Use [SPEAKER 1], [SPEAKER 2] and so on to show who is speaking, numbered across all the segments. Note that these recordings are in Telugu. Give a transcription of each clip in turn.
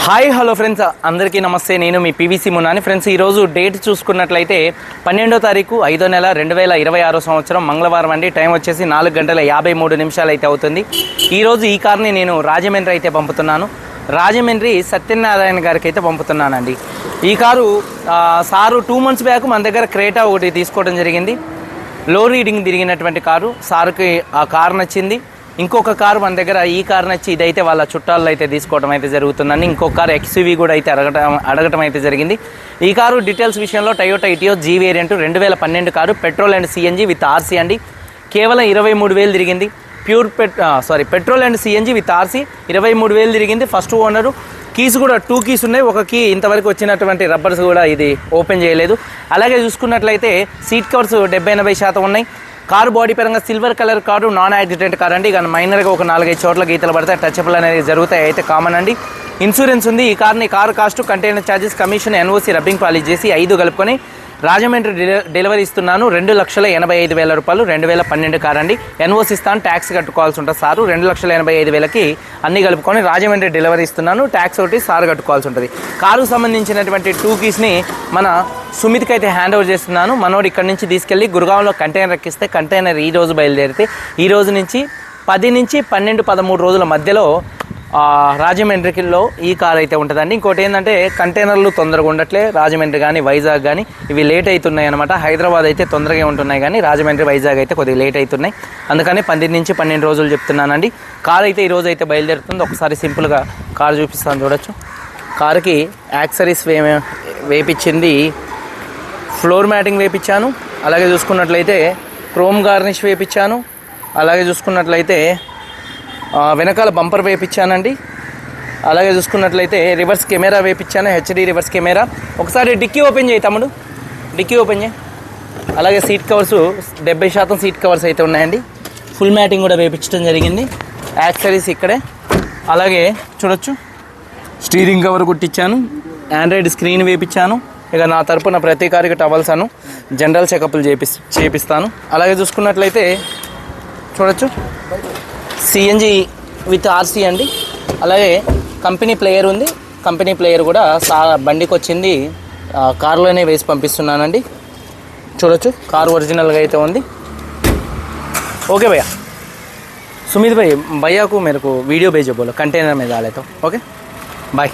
[SPEAKER 1] హాయ్ హలో ఫ్రెండ్స్, అందరికీ నమస్తే. నేను మీ పీవీసీ మున్నాని. ఫ్రెండ్స్, ఈరోజు డేట్ చూసుకున్నట్లయితే 12వ తారీఖు 5వ నెల 2026 సంవత్సరం మంగళవారం అండి. టైం వచ్చేసి 4:53 అయితే అవుతుంది. ఈరోజు ఈ కార్ని నేను రాజమండ్రి అయితే పంపుతున్నాను. రాజమండ్రి సత్యనారాయణ గారికి అయితే పంపుతున్నానండి. ఈ కారు సారు 2 months బ్యాక్ మన దగ్గర క్రేటా ఒకటి తీసుకోవడం జరిగింది. లో రీడింగ్ తిరిగినటువంటి కారు. సారుకి ఆ కారు నచ్చింది. ఇంకొక కారు మన దగ్గర ఈ కారు నచ్చి ఇదైతే వాళ్ళ చుట్టాల్లో అయితే తీసుకోవడం అయితే జరుగుతుందండి. ఇంకొక కారు XUV కూడా అయితే అడగటం అయితే జరిగింది. ఈ కారు డీటెయిల్స్ విషయంలో Toyota Etios G variant 2012 car, petrol and CNG with RC అండి. కేవలం 23,000 తిరిగింది. Petrol and CNG with RC 23,000 తిరిగింది. First owner. కీస్ కూడా 2 keys ఉన్నాయి. ఒక కీ ఇంతవరకు వచ్చినటువంటి రబ్బర్స్ కూడా ఇది ఓపెన్ చేయలేదు. అలాగే చూసుకున్నట్లయితే సీట్ కవర్స్ 70-80% ఉన్నాయి. కారు బాడీ పరంగా silver colour car, non accident car అండి. కానీ మైనర్గా ఒక 4-5 చోట్ల గీతలు పడతాయి, టచ్అప్లు అనేది జరుగుతాయి, అయితే కామన్ అండి. ఇన్సూరెన్స్ ఉంది. ఈ car cost, container charges, commission, NOC, rubbing polish చేసి 5 కలుపుకొని రాజమండ్రి డెలివరీ ఇస్తున్నాను. 2,85,000 రూపాయలు. 2012 కారు అండి. NOC ఇస్తాను, ట్యాక్స్ కట్టుకోవాల్సి ఉంటుంది సారు. 2,85,000కి అన్ని కలుపుకొని రాజమండ్రి డెలివరీ ఇస్తున్నాను. ట్యాక్స్ ఒకటి సారు కట్టుకోవాల్సి ఉంటుంది. కారుకు సంబంధించినటువంటి 2 keysని మన సుమిత్కి అయితే హ్యాండ్ ఓవర్ చేస్తున్నాను. మనోడు ఇక్కడ నుంచి తీసుకెళ్ళి గురుగాంలో కంటైనర్ ఎక్కిస్తే, కంటైనర్ ఈ రోజు బయలుదేరితే ఈ రోజు నుంచి 10 నుంచి 12-13 రోజుల మధ్యలో రాజమండ్రిలో ఈ కార్ అయితే ఉంటుందండి. ఇంకోటి ఏంటంటే కంటైనర్లు తొందరగా ఉండట్లే. రాజమండ్రి కానీ వైజాగ్ కానీ ఇవి లేట్ అవుతున్నాయి అనమాట. హైదరాబాద్ అయితే తొందరగా ఉంటున్నాయి, కానీ రాజమండ్రి వైజాగ్ అయితే కొద్దిగా లేట్ అవుతున్నాయి. అందుకని 10 నుంచి 12 రోజులు చెప్తున్నానండి. కార్ అయితే ఈరోజు అయితే బయలుదేరుతుంది. ఒకసారి సింపుల్గా కార్ చూపిస్తాను, చూడొచ్చు. కారుకి యాక్సరీస్ వేపించింది, ఫ్లోర్ మ్యాటింగ్ వేపించాను. అలాగే చూసుకున్నట్లయితే క్రోమ్ గార్నిష్ వేపించాను. అలాగే చూసుకున్నట్లయితే వెనకాల బంపర్ వేపించానండి. అలాగే చూసుకున్నట్లయితే రివర్స్ కెమెరా వేపించాను, HD రివర్స్ కెమెరా. ఒకసారి డిక్కీ ఓపెన్ చేయి తమ్ముడు, డిక్కీ ఓపెన్ చేయి. అలాగే సీట్ కవర్స్ 70% సీట్ కవర్స్ అయితే ఉన్నాయండి. ఫుల్ మ్యాటింగ్ కూడా వేపించడం జరిగింది. యాక్సరీస్ ఇక్కడే. అలాగే చూడొచ్చు, స్టీరింగ్ కవర్ కుట్టించాను, ఆండ్రాయిడ్ స్క్రీన్ వేపించాను. ఇక నా తరపున ప్రతి కారుకి టవల్స్ అను జనరల్ చెకప్లు చేపిస్తాను. అలాగే చూసుకున్నట్లయితే చూడొచ్చు, CNG విత్ RC అండి. అలాగే కంపెనీ ప్లేయర్ ఉంది. కంపెనీ ప్లేయర్ కూడా బండికి వచ్చింది, కారులోనే వేసి పంపిస్తున్నానండి. చూడొచ్చు, కారు ఒరిజినల్గా అయితే ఉంది. ఓకే భయ్యా, సుమిత్ భయ్యా को मेरे को वीडियो भेजो, बोलो कंटेनर में डाले तो. Okay bye.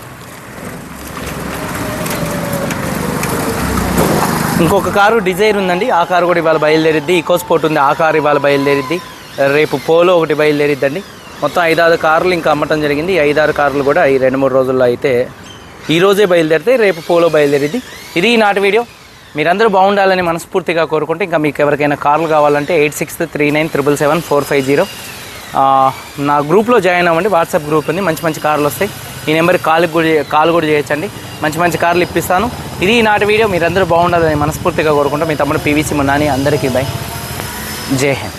[SPEAKER 1] ఇంకొక కారు డిజైర్ ఉందండి. ఆ కారు కూడా ఇవాళ బయలుదేరిద్ది. ఈకోస్పోర్ట్ ఉంది, ఆ కారు ఇవాళ బయలుదేరిద్ది. రేపు పోలో ఒకటి బయలుదేరిద్దండి. మొత్తం 5-6 కార్లు ఇంకా అమ్మటం జరిగింది. 5-6 కార్లు కూడా ఈ 2-3 రోజుల్లో అయితే ఈరోజే బయలుదేరితే రేపు పోలో బయలుదేరిద్ది. ఇది నాటి వీడియో. మీరందరూ బాగుండాలని మనస్ఫూర్తిగా కోరుకుంటే, ఇంకా మీకు ఎవరికైనా కార్లు కావాలంటే 8639777450 నా గ్రూప్లో జాయిన్ అవ్వండి. వాట్సాప్ గ్రూప్ ఉంది, మంచి మంచి కార్లు వస్తాయి. ఈ నెంబర్కి కాల్ కూడా చేయొచ్చండి. మంచి మంచి కార్లు ఇప్పిస్తాను. ఇది నాటి వీడియో. మీరందరూ బాగుండాలని మనస్ఫూర్తిగా కోరుకుంటా. మీ తమ్ముడు పీవీసీ మున్నాని. అందరికీ బై. జై హింద్.